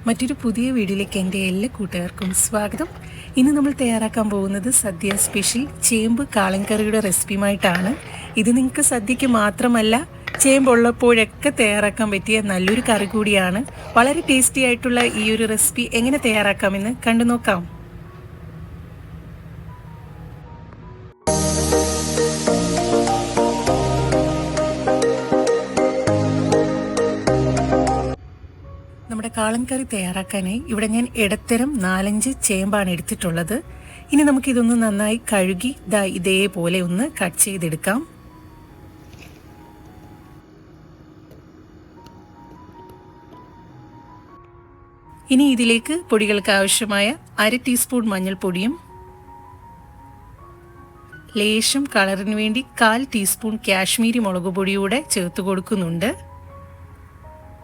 മറ്റൊരു പുതിയ വീഡിയോയിലേക്ക് എൻ്റെ എല്ലാ കൂട്ടുകാർക്കും സ്വാഗതം. ഇന്ന് നമ്മൾ തയ്യാറാക്കാൻ പോകുന്നത് സദ്യ സ്പെഷ്യൽ ചേമ്പ് കാളൻകറിയുടെ റെസിപ്പിയുമായിട്ടാണ്. ഇത് നിങ്ങൾക്ക് സദ്യക്ക് മാത്രമല്ല ചേമ്പുള്ളപ്പോഴൊക്കെ തയ്യാറാക്കാൻ പറ്റിയ നല്ലൊരു കറി കൂടിയാണ്. വളരെ ടേസ്റ്റി ആയിട്ടുള്ള ഈ ഒരു റെസിപ്പി എങ്ങനെ തയ്യാറാക്കാമെന്ന് കണ്ടു നോക്കാം. നമ്മുടെ കാളൻകറി തയ്യാറാക്കാനായി ഇവിടെ ഞാൻ ഇടത്തരം 4-5 ചേമ്പാണ് എടുത്തിട്ടുള്ളത്. ഇനി നമുക്കിതൊന്ന് നന്നായി കഴുകി ഇതേപോലെ ഒന്ന് കട്ട് ചെയ്തെടുക്കാം. ഇനി ഇതിലേക്ക് പൊടികൾക്ക് ആവശ്യമായ 1/2 ടീസ്പൂൺ മഞ്ഞൾപ്പൊടിയും ലേശം കളറിന് വേണ്ടി 1/4 ടീസ്പൂൺ കാശ്മീരി മുളക് പൊടിയൂടെ ചേർത്ത് കൊടുക്കുന്നുണ്ട്.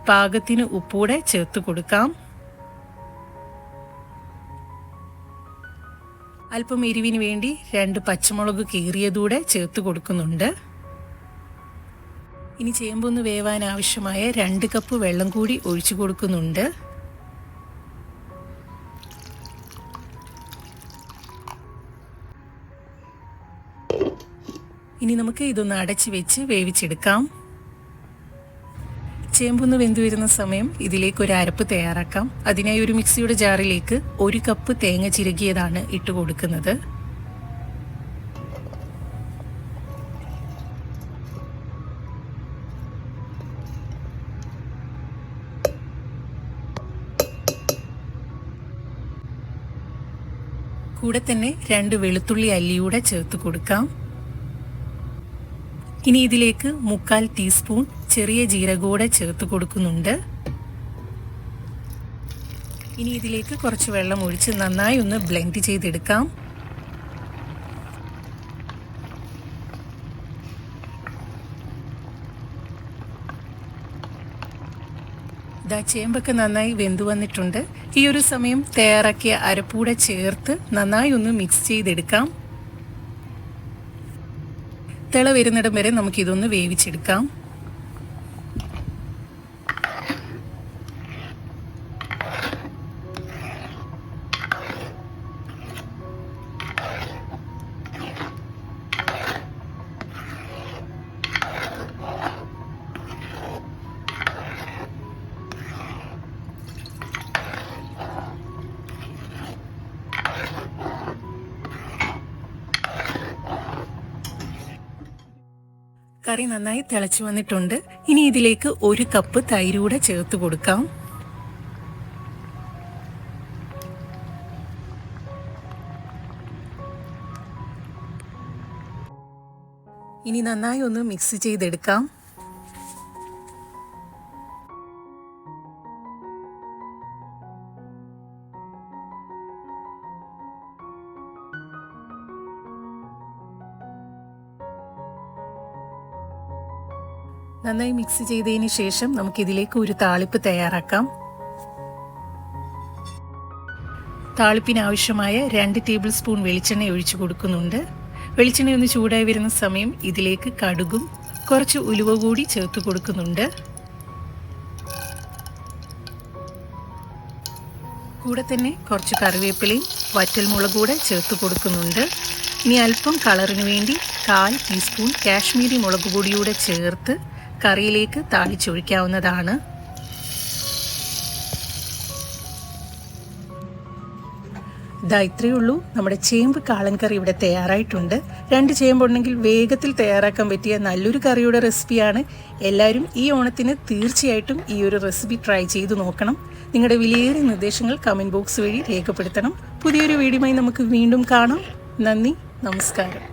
പാകത്തിന് ഉപ്പൂടെ ചേർത്ത് കൊടുക്കാം. അല്പം എരിവിന് വേണ്ടി 2 പച്ചമുളക് കീറിയതൂടെ ചേർത്ത് കൊടുക്കുന്നുണ്ട്. ഇനി ചേമ്പൊന്ന് വേവാൻ ആവശ്യമായ 2 കപ്പ് വെള്ളം കൂടി ഒഴിച്ചു കൊടുക്കുന്നുണ്ട്. ഇനി നമുക്ക് ഇതൊന്ന് അടച്ചു വെച്ച് വേവിച്ചെടുക്കാം. ചേമ്പൊന്ന് വെന്തു വരുന്ന സമയം ഇതിലേക്ക് ഒരു അരപ്പ് തയ്യാറാക്കാം. അതിനായി ഒരു മിക്സിയുടെ ജാറിലേക്ക് 1 കപ്പ് തേങ്ങ ചിരകിയതാണ് ഇട്ട് കൊടുക്കുന്നത്. കൂടെ തന്നെ 2 വെളുത്തുള്ളി അല്ലിയൂടെ ചേർത്ത് കൊടുക്കാം. ഇനി ഇതിലേക്ക് 1/4 ടീസ്പൂൺ ചെറിയ ജീരകൂടെ ചേർത്ത് കൊടുക്കുന്നുണ്ട്. ഇനി ഇതിലേക്ക് കുറച്ച് വെള്ളം ഒഴിച്ച് നന്നായി ഒന്ന് ബ്ലെൻഡ് ചെയ്തെടുക്കാം. ചേമ്പൊക്കെ നന്നായി വെന്തു വന്നിട്ടുണ്ട്. ഈ ഒരു സമയം തയ്യാറാക്കിയ അരപ്പൂടെ ചേർത്ത് നന്നായി ഒന്ന് മിക്സ് ചെയ്തെടുക്കാം. തിള വരുന്നിടം വരെ നമുക്കിതൊന്ന് വേവിച്ചെടുക്കാം. കറി നന്നായി തിളച്ചു വന്നിട്ടുണ്ട്. ഇനി ഇതിലേക്ക് 1 കപ്പ് തൈര് കൂടെ ചേർത്ത് കൊടുക്കാം. ഇനി നന്നായി ഒന്ന് മിക്സ് ചെയ്തെടുക്കാം. നന്നായി മിക്സ് ചെയ്തതിന് ശേഷം നമുക്കിതിലേക്ക് ഒരു താളിപ്പ് തയ്യാറാക്കാം. താളിപ്പിന് ആവശ്യമായ 2 ടേബിൾ സ്പൂൺ വെളിച്ചെണ്ണ ഒഴിച്ചു കൊടുക്കുന്നുണ്ട്. വെളിച്ചെണ്ണ ഒന്ന് ചൂടായി വരുന്ന സമയം ഇതിലേക്ക് കടുകും കുറച്ച് ഉലുവ കൂടി ചേർത്ത് കൊടുക്കുന്നുണ്ട്. കൂടെ തന്നെ കുറച്ച് കറിവേപ്പിലയും വറ്റൽമുളക് കൂടെ ചേർത്ത് കൊടുക്കുന്നുണ്ട്. ഇനി അല്പം കളറിന് വേണ്ടി 1/4 ടീസ്പൂൺ കാശ്മീരി മുളക് പൊടിയൂടെ ചേർത്ത് കറിയിലേക്ക് താളിച്ചൊഴിക്കാവുന്നതാണ്. ഇത്രയേ ഉള്ളൂ. നമ്മുടെ ചേമ്പ് കാളൻകറി ഇവിടെ തയ്യാറായിട്ടുണ്ട്. 2 ചേമ്പുണ്ടെങ്കിൽ വേഗത്തിൽ തയ്യാറാക്കാൻ പറ്റിയ നല്ലൊരു കറിയുടെ റെസിപ്പിയാണ്. എല്ലാവരും ഈ ഓണത്തിന് തീർച്ചയായിട്ടും ഈ ഒരു റെസിപ്പി ട്രൈ ചെയ്ത് നോക്കണം. നിങ്ങളുടെ വിലയേറിയ നിർദ്ദേശങ്ങൾ കമൻറ്റ് ബോക്സ് വഴി രേഖപ്പെടുത്തണം. പുതിയൊരു വീഡിയോയുമായി നമുക്ക് വീണ്ടും കാണാം. നന്ദി, നമസ്കാരം.